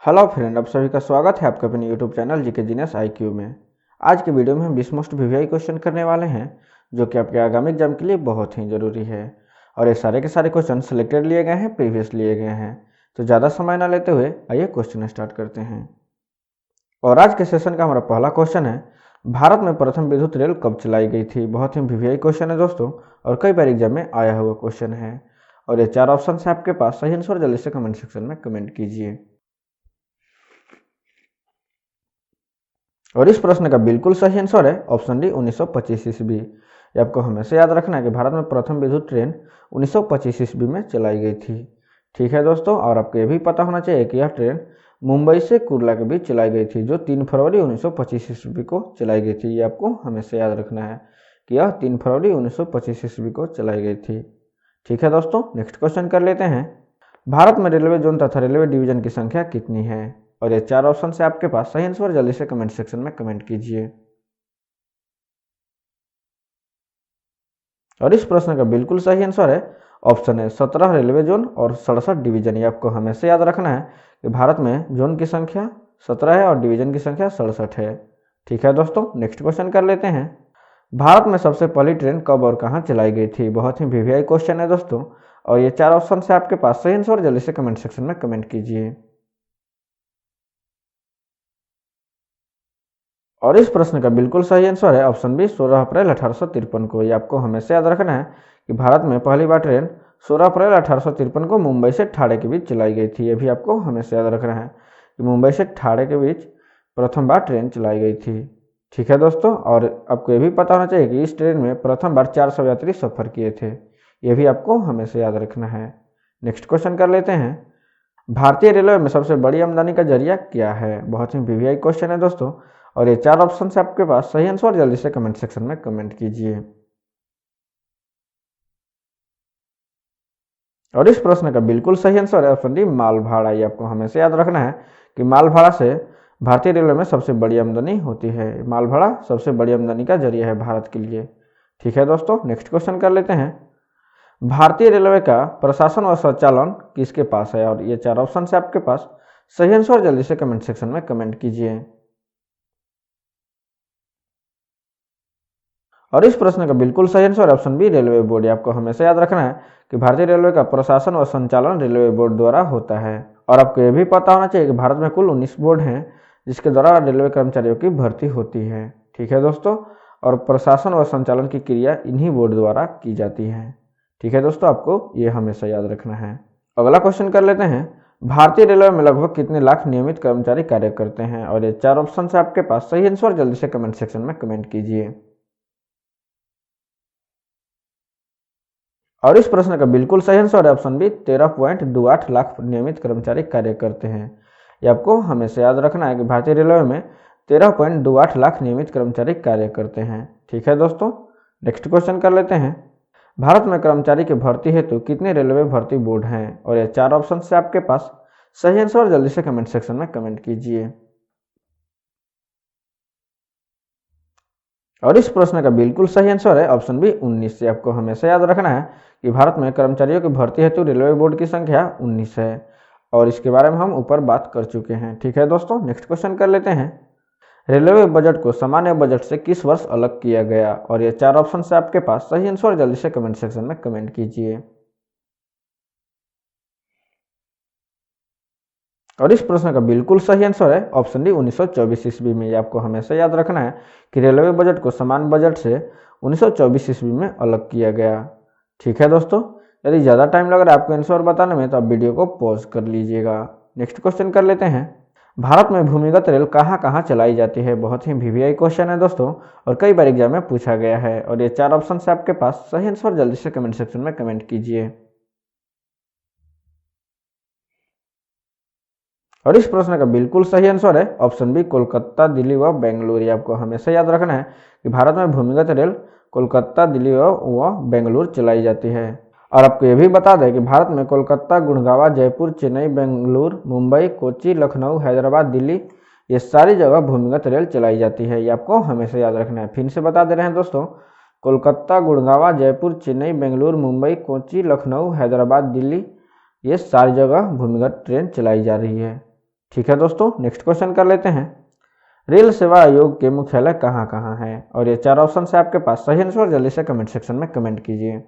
Hello friend, आप सभी का स्वागत है आपके अपने YouTube channel GK genius IQ में। आज के वीडियो में हम 20 मोस्ट वीवीआई क्वेश्चन करने वाले हैं जो कि आपके आगामी एग्जाम के लिए बहुत ही ज़रूरी है। और ये सारे के सारे क्वेश्चन सिलेक्टेड लिए गए हैं, प्रीवियस लिए गए हैं। तो ज़्यादा समय ना लेते हुए आइए क्वेश्चन स्टार्ट करते हैं। और आज के सेशन का हमारा पहला क्वेश्चन है, भारत में प्रथम विद्युत रेल कब चलाई गई थी। बहुत ही वीवीआई क्वेश्चन है दोस्तों, और कई बार एग्जाम में आया हुआ क्वेश्चन है। और ये 4 ऑप्शन है आपके पास, सही आंसर जल्दी से कमेंट सेक्शन में कमेंट कीजिए। और इस प्रश्न का बिल्कुल सही आंसर है ऑप्शन डी 1925 ईस्वी। ये आपको हमेशा याद रखना है कि भारत में प्रथम विद्युत ट्रेन 1925 ईस्वी में चलाई गई थी। ठीक है दोस्तों, और आपको ये भी पता होना चाहिए कि यह ट्रेन मुंबई से कुर्ला के बीच चलाई गई थी, जो 3 फरवरी 1925 ईस्वी को चलाई गई थी। ये आपको हमेशा याद रखना है कि यह 3 फरवरी 1925 ईस्वी को चलाई गई थी। ठीक है दोस्तों, नेक्स्ट क्वेश्चन कर लेते हैं। भारत में रेलवे जोन तथा रेलवे डिवीजन की संख्या कितनी है। और ये 4 ऑप्शन है आपके पास, सही आंसर जल्दी से कमेंट सेक्शन में कमेंट कीजिए। और इस प्रश्न का बिल्कुल सही आंसर है ऑप्शन है 17 रेलवे जोन और 67 डिवीजन। ये आपको हमेशा याद रखना है कि भारत में जोन की संख्या 17 है और डिवीजन की संख्या 67 है। ठीक है दोस्तों, नेक्स्ट क्वेश्चन कर लेते हैं। भारत में सबसे पहली ट्रेन कब और कहाँ चलाई गई थी। बहुत ही वीवीआई क्वेश्चन है दोस्तों, और ये 4 ऑप्शन है आपके पास, सही आंसर जल्दी से कमेंट सेक्शन में कमेंट कीजिए। और इस प्रश्न का बिल्कुल सही आंसर है ऑप्शन बी 16 अप्रैल 1853 को। ये आपको हमेशा याद रखना है कि भारत में पहली बार ट्रेन 16 अप्रैल 1853 को मुंबई से ठाणे के बीच चलाई गई थी। ये भी आपको हमेशा याद रखना है कि मुंबई से ठाणे के बीच प्रथम बार ट्रेन चलाई गई थी। ठीक है दोस्तों, और आपको ये भी पता होना चाहिए कि इस ट्रेन में प्रथम बार 400 यात्री सफर किए थे। ये भी आपको हमेशा याद रखना है। नेक्स्ट क्वेश्चन कर लेते हैं। भारतीय रेलवे में सबसे बड़ी आमदनी का जरिया क्या है। बहुत ही वीवीआई क्वेश्चन है दोस्तों, और ये 4 ऑप्शन है आपके पास, सही आंसर जल्दी से कमेंट सेक्शन में कमेंट कीजिए। और इस प्रश्न का बिल्कुल सही आंसर है ऑप्शन डी माल भाड़ा। ये आपको हमेशा याद रखना है कि माल भाड़ा से भारतीय रेलवे में सबसे बड़ी आमदनी होती है। माल भाड़ा सबसे बड़ी आमदनी का जरिया है भारत के लिए। ठीक है दोस्तों, नेक्स्ट क्वेश्चन कर लेते हैं। भारतीय रेलवे का प्रशासन और संचालन किसके पास है। और ये 4 ऑप्शन है आपके पास, सही आंसर जल्दी से कमेंट सेक्शन में कमेंट कीजिए। और इस प्रश्न का बिल्कुल सही answer option B railway board. आपको हमेशा याद रखना है कि भारतीय रेलवे का प्रशासन और संचालन रेलवे बोर्ड द्वारा होता है। और आपको यह भी पता होना चाहिए कि भारत में कुल 19 बोर्ड हैं जिसके द्वारा रेलवे कर्मचारियों की भर्ती होती है। ठीक है दोस्तों, और प्रशासन और संचालन की क्रिया इन्हीं बोर्ड द्वारा की जाती है। ठीक है दोस्तों, आपको ये हमेशा याद रखना है। अगला क्वेश्चन कर लेते हैं। भारतीय रेलवे में लगभग कितने लाख नियमित कर्मचारी कार्य करते हैं। और ये 4 ऑप्शन है आपके पास, सही आंसर जल्दी से कमेंट सेक्शन में कमेंट कीजिए। और इस प्रश्न का बिल्कुल सही आंसर है ऑप्शन बी 13.28 लाख नियमित कर्मचारी कार्य करते हैं। ये आपको हमेशा याद रखना है कि भारतीय रेलवे में 13.28 लाख नियमित कर्मचारी कार्य करते हैं। ठीक है दोस्तों, नेक्स्ट क्वेश्चन कर लेते हैं। भारत में कर्मचारी की भर्ती हेतु कितने रेलवे भर्ती बोर्ड हैं। और ये 4 ऑप्शन है आपके पास, सही आंसर जल्दी से कमेंट सेक्शन में कमेंट कीजिए। और इस प्रश्न का बिल्कुल सही आंसर है ऑप्शन बी 19 से। आपको हमेशा याद रखना है कि भारत में कर्मचारियों की भर्ती हेतु रेलवे बोर्ड की संख्या 19 है, और इसके बारे में हम ऊपर बात कर चुके हैं। ठीक है दोस्तों, नेक्स्ट क्वेश्चन कर लेते हैं। रेलवे बजट को सामान्य बजट से किस वर्ष अलग किया गया। और ये 4 ऑप्शन है आपके पास, सही आंसर जल्दी से कमेंट सेक्शन में कमेंट कीजिए। और इस प्रश्न का बिल्कुल सही आंसर है ऑप्शन डी 1924 ईस्वी में। ये आपको हमेशा याद रखना है कि रेलवे बजट को सामान्य बजट से 1924 ईस्वी में अलग किया गया। ठीक है दोस्तों, यदि ज़्यादा टाइम लग रहा है आपको आंसर बताने में तो आप वीडियो को पॉज कर लीजिएगा। नेक्स्ट क्वेश्चन कर लेते हैं। भारत में भूमिगत रेल कहाँ कहाँ चलाई जाती है। बहुत ही वीवीआई क्वेश्चन है दोस्तों, और कई बार एग्जाम में पूछा गया है। और ये 4 ऑप्शन है आपके पास, सही आंसर जल्दी से कमेंट सेक्शन में कमेंट कीजिए। और इस प्रश्न का बिल्कुल सही आंसर है ऑप्शन बी कोलकाता, दिल्ली व बेंगलुरु। ये आपको हमेशा याद रखना है कि भारत में भूमिगत रेल कोलकाता, दिल्ली व बेंगलुरु चलाई जाती है। और आपको ये भी बता दें कि भारत में कोलकाता, गुड़गांव, जयपुर, चेन्नई, बेंगलुरु, मुंबई, कोच्चि, लखनऊ, हैदराबाद, दिल्ली, ये सारी जगह भूमिगत रेल चलाई जाती है। ये आपको हमेशा याद रखना है। फिर से बता दे रहे हैं दोस्तों, कोलकाता, गुड़गांव, जयपुर, चेन्नई, बेंगलुरु, मुंबई, कोच्चि, लखनऊ, हैदराबाद, दिल्ली, ये सारी जगह भूमिगत ट्रेन चलाई जा रही है। ठीक है दोस्तों, नेक्स्ट क्वेश्चन कर लेते हैं। रेल सेवा आयोग के मुख्यालय कहाँ कहाँ है? और ये 4 ऑप्शन है आपके पास, सही आंसर जल्दी से कमेंट सेक्शन में कमेंट कीजिए।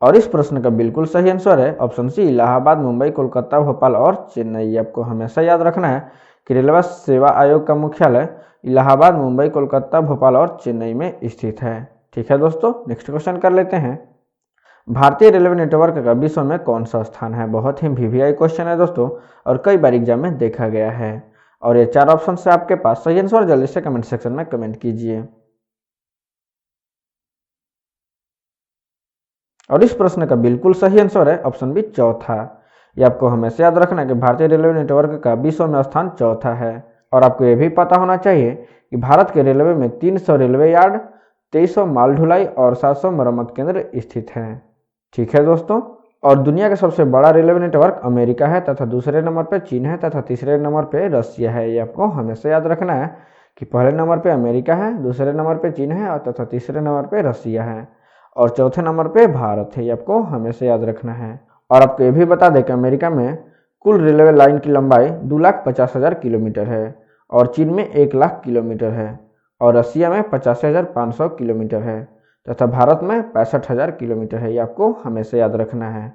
और इस प्रश्न का बिल्कुल सही आंसर है ऑप्शन सी, इलाहाबाद, मुंबई, कोलकाता, भोपाल और चेन्नई। आपको हमेशा याद रखना है कि रेलवे सेवा आयोग का मुख्यालय इलाहाबाद, मुंबई, कोलकाता, भोपाल और चेन्नई में स्थित है। ठीक है दोस्तों, नेक्स्ट क्वेश्चन कर लेते हैं। भारतीय रेलवे नेटवर्क का विश्व में कौन सा स्थान है? बहुत ही वीवीआई क्वेश्चन है दोस्तों, और कई बार एग्जाम में देखा गया है। और ये 4 ऑप्शन है आपके पास, सही आंसर जल्दी से कमेंट सेक्शन में कमेंट कीजिए। और इस प्रश्न का बिल्कुल सही आंसर है ऑप्शन बी, चौथा। ये आपको हमेशा याद रखना है कि भारतीय रेलवे नेटवर्क का विश्व में स्थान चौथा है। और आपको ये भी पता होना चाहिए कि भारत के रेलवे में 300 रेलवे यार्ड, 2300 माल ढुलाई और 700 मरम्मत केंद्र स्थित हैं। ठीक है दोस्तों, और दुनिया का सबसे बड़ा रेलवे नेटवर्क अमेरिका है, तथा दूसरे नंबर पर चीन है, तथा तीसरे नंबर पर रसिया है। ये आपको हमेशा याद रखना है कि पहले नंबर पर अमेरिका है, दूसरे नंबर पर चीन है और तथा तीसरे नंबर पर रसिया है, और चौथे नंबर पे भारत है। ये आपको हमेशा याद रखना है। और आपको ये भी बता दें कि अमेरिका में कुल रेलवे लाइन की लंबाई 2,50,000 किलोमीटर है, और चीन में 1,00,000 किलोमीटर है, और रसिया में 85,500 किलोमीटर है, तथा भारत में 65,000 किलोमीटर है। ये आपको हमेशा याद रखना है।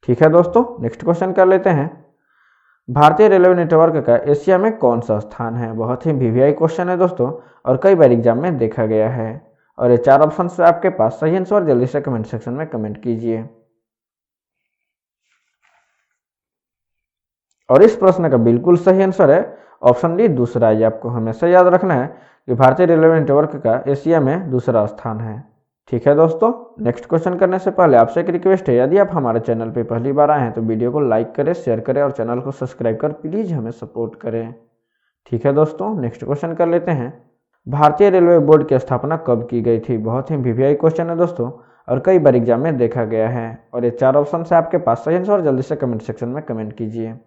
ठीक है दोस्तों, नेक्स्ट क्वेश्चन कर लेते हैं। भारतीय रेलवे नेटवर्क का एशिया में कौन सा स्थान है? बहुत ही वीवीआई क्वेश्चन है दोस्तों, और कई बार एग्जाम में देखा गया है। और ये 4 ऑप्शन है आपके पास, सही आंसर जल्दी से कमेंट सेक्शन में कमेंट कीजिए। और इस प्रश्न का बिल्कुल सही आंसर है ऑप्शन डी, दूसरा। ये आपको हमेशा याद रखना है कि भारतीय रेलवे नेटवर्क का एशिया में दूसरा स्थान है। ठीक है दोस्तों, नेक्स्ट क्वेश्चन करने से पहले आपसे एक रिक्वेस्ट है, यदि आप हमारे चैनल पर पहली बार आए हैं तो वीडियो को लाइक करें, शेयर करें और चैनल को सब्सक्राइब कर प्लीज़ हमें सपोर्ट करें। ठीक है दोस्तों, नेक्स्ट क्वेश्चन कर लेते हैं। भारतीय रेलवे बोर्ड की स्थापना कब की गई थी? बहुत ही वीवीआई क्वेश्चन है दोस्तों, और कई बार एग्जाम में देखा गया है। और ये 4 ऑप्शन है आपके पास, सही आंसर जल्दी से कमेंट सेक्शन में कमेंट कीजिए।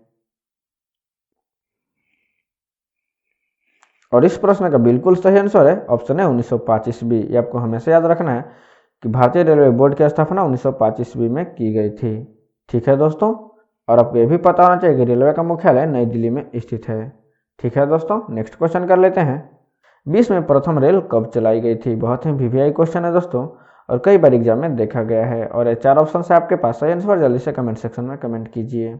और इस प्रश्न का बिल्कुल सही आंसर है ऑप्शन है 1905 ईस्वी। ये आपको हमेशा याद रखना है कि भारतीय रेलवे बोर्ड की स्थापना 1905 ईस्वी में की गई थी। ठीक है दोस्तों, और आपको ये भी पता होना चाहिए कि रेलवे का मुख्यालय नई दिल्ली में स्थित है। ठीक है दोस्तों, नेक्स्ट क्वेश्चन कर लेते हैं। विश्व में प्रथम रेल कब चलाई गई थी? बहुत ही वीवीआई क्वेश्चन है दोस्तों, और कई बार एग्जाम में देखा गया है। और ये 4 ऑप्शन है आपके पास, सही आंसर जल्दी से कमेंट सेक्शन में कमेंट कीजिए।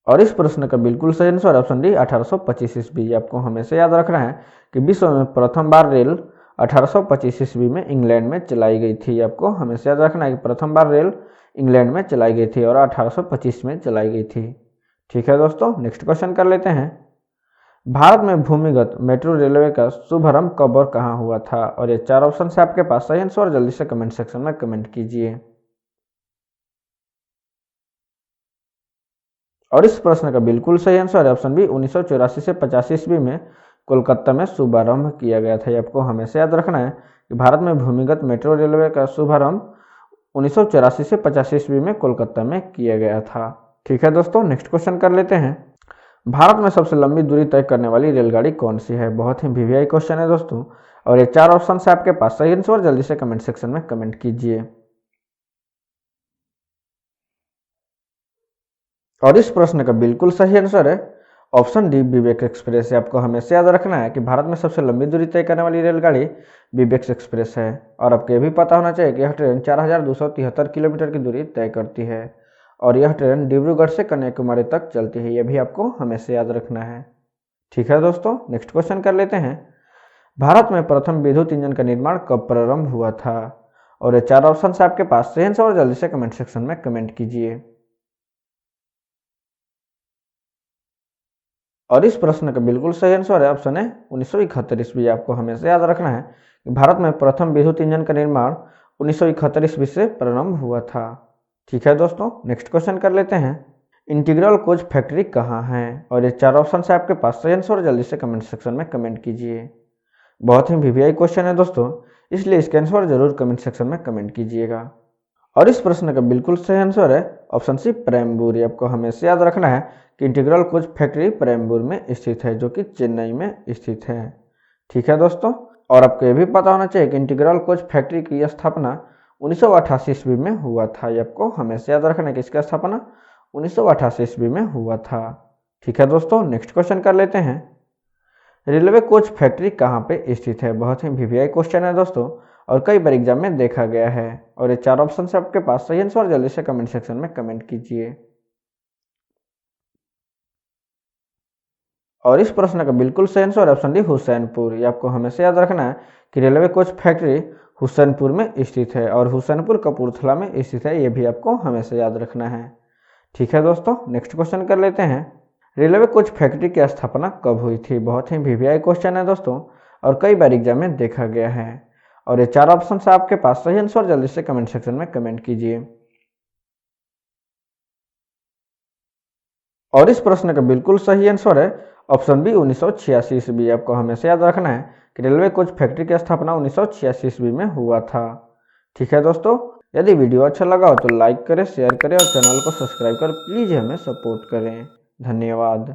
और इस प्रश्न का बिल्कुल सही आंसर ऑप्शन डी, 1825 ईस्वी। आपको हमेशा याद रखना है कि विश्व में प्रथम बार रेल 1825 ईस्वी में इंग्लैंड में चलाई गई थी। आपको हमेशा याद रखना है कि प्रथम बार रेल इंग्लैंड में चलाई गई थी और 1825 में चलाई गई थी। ठीक है दोस्तों, नेक्स्ट क्वेश्चन कर लेते हैं। भारत में भूमिगत मेट्रो रेलवे का शुभारंभ कब और कहाँ हुआ था? और ये 4 ऑप्शन है आपके पास, सही आंसर जल्दी से कमेंट सेक्शन में कमेंट कीजिए। और इस प्रश्न का बिल्कुल सही आंसर है ऑप्शन बी, 1984 से 85 ईस्वी में कोलकाता में शुभारंभ किया गया था। ये आपको हमेशा याद रखना है कि भारत में भूमिगत मेट्रो रेलवे का शुभारंभ 1984 से 85 ईस्वी में कोलकाता में किया गया था। ठीक है दोस्तों, नेक्स्ट क्वेश्चन कर लेते हैं। भारत में सबसे लंबी दूरी तय करने वाली रेलगाड़ी कौन सी है? बहुत ही वीवीआई क्वेश्चन है दोस्तों, और ये 4 ऑप्शन है आपके पास, सही आंसर जल्दी से कमेंट सेक्शन में कमेंट कीजिए। और इस प्रश्न का बिल्कुल सही आंसर है ऑप्शन डी, विवेक एक्सप्रेस। आपको हमेशा याद रखना है कि भारत में सबसे लंबी दूरी तय करने वाली रेलगाड़ी विवेक एक्सप्रेस है। और आपको ये भी पता होना चाहिए कि यह ट्रेन 4,273 किलोमीटर की दूरी तय करती है, और यह ट्रेन डिब्रूगढ़ से कन्याकुमारी तक चलती है। यह भी आपको हमेशा याद रखना है। ठीक है दोस्तों, नेक्स्ट क्वेश्चन कर लेते हैं। भारत में प्रथम विद्युत इंजन का निर्माण कब प्रारंभ हुआ था? और ये 4 ऑप्शन है आपके पास, सही आंसर जल्दी से कमेंट सेक्शन में कमेंट कीजिए। और इस प्रश्न का बिल्कुल सही आंसर है ऑप्शन है 1971 ईस्वी। आपको हमेशा याद रखना है कि भारत में प्रथम विद्युत इंजन का निर्माण 1971 ईस्वी से प्रारंभ हुआ था। ठीक है दोस्तों, नेक्स्ट क्वेश्चन कर लेते हैं। इंटीग्रल कोच फैक्ट्री कहाँ है? और ये 4 ऑप्शन है आपके पास, सही आंसर जल्दी से कमेंट सेक्शन में कमेंट कीजिए। बहुत ही वीवीआई क्वेश्चन है दोस्तों, इसलिए इसका आंसर जरूर कमेंट सेक्शन में कमेंट कीजिएगा। और इस प्रश्न का बिल्कुल सही आंसर है ऑप्शन सी, प्रेमबूर। आपको हमेशा याद रखना है कि इंटीग्रल कोच फैक्ट्री प्रेमबूर में स्थित है, जो कि चेन्नई में स्थित है। ठीक है दोस्तों, और आपको ये भी पता होना चाहिए कि इंटीग्रल कोच फैक्ट्री की स्थापना 1988 ईस्वी में हुआ था। ये आपको हमेशा याद रखना है कि इसका स्थापना 1988 ईस्वी में हुआ था। ठीक है दोस्तों, नेक्स्ट क्वेश्चन कर लेते हैं। रेलवे कोच फैक्ट्री कहाँ पे स्थित है? बहुत ही वीवीआई क्वेश्चन है दोस्तों, और कई बार एग्जाम में देखा गया है। और ये 4 ऑप्शन से आपके पास सही आंसर जल्दी से कमेंट सेक्शन में कमेंट कीजिए। और इस प्रश्न का बिल्कुल सही आंसर ऑप्शन डी हुसैनपुर। ये आपको हमेशा याद रखना है कि रेलवे कोच फैक्ट्री हुसैनपुर में स्थित है, और हुसैनपुर कपूरथला में स्थित है। ये भी आपको हमेशा याद रखना है। ठीक है दोस्तों, नेक्स्ट क्वेश्चन कर लेते हैं। रेलवे कोच फैक्ट्री की स्थापना कब हुई थी? बहुत ही वीवीआई क्वेश्चन है दोस्तों, और कई बार एग्जाम में देखा गया है। और ये 4 ऑप्शन से आपके पास सही आंसर जल्दी से कमेंट सेक्शन में कमेंट कीजिए। और इस प्रश्न का बिल्कुल सही आंसर है ऑप्शन बी 1986 ईस्वी। आपको हमेशा याद रखना है कि रेलवे कोच फैक्ट्री की स्थापना 1986 ईस्वी में हुआ था। ठीक है दोस्तों, यदि वीडियो अच्छा लगा हो तो लाइक करें, शेयर करें और चैनल को सब्सक्राइब कर प्लीज़ हमें सपोर्ट करें। धन्यवाद।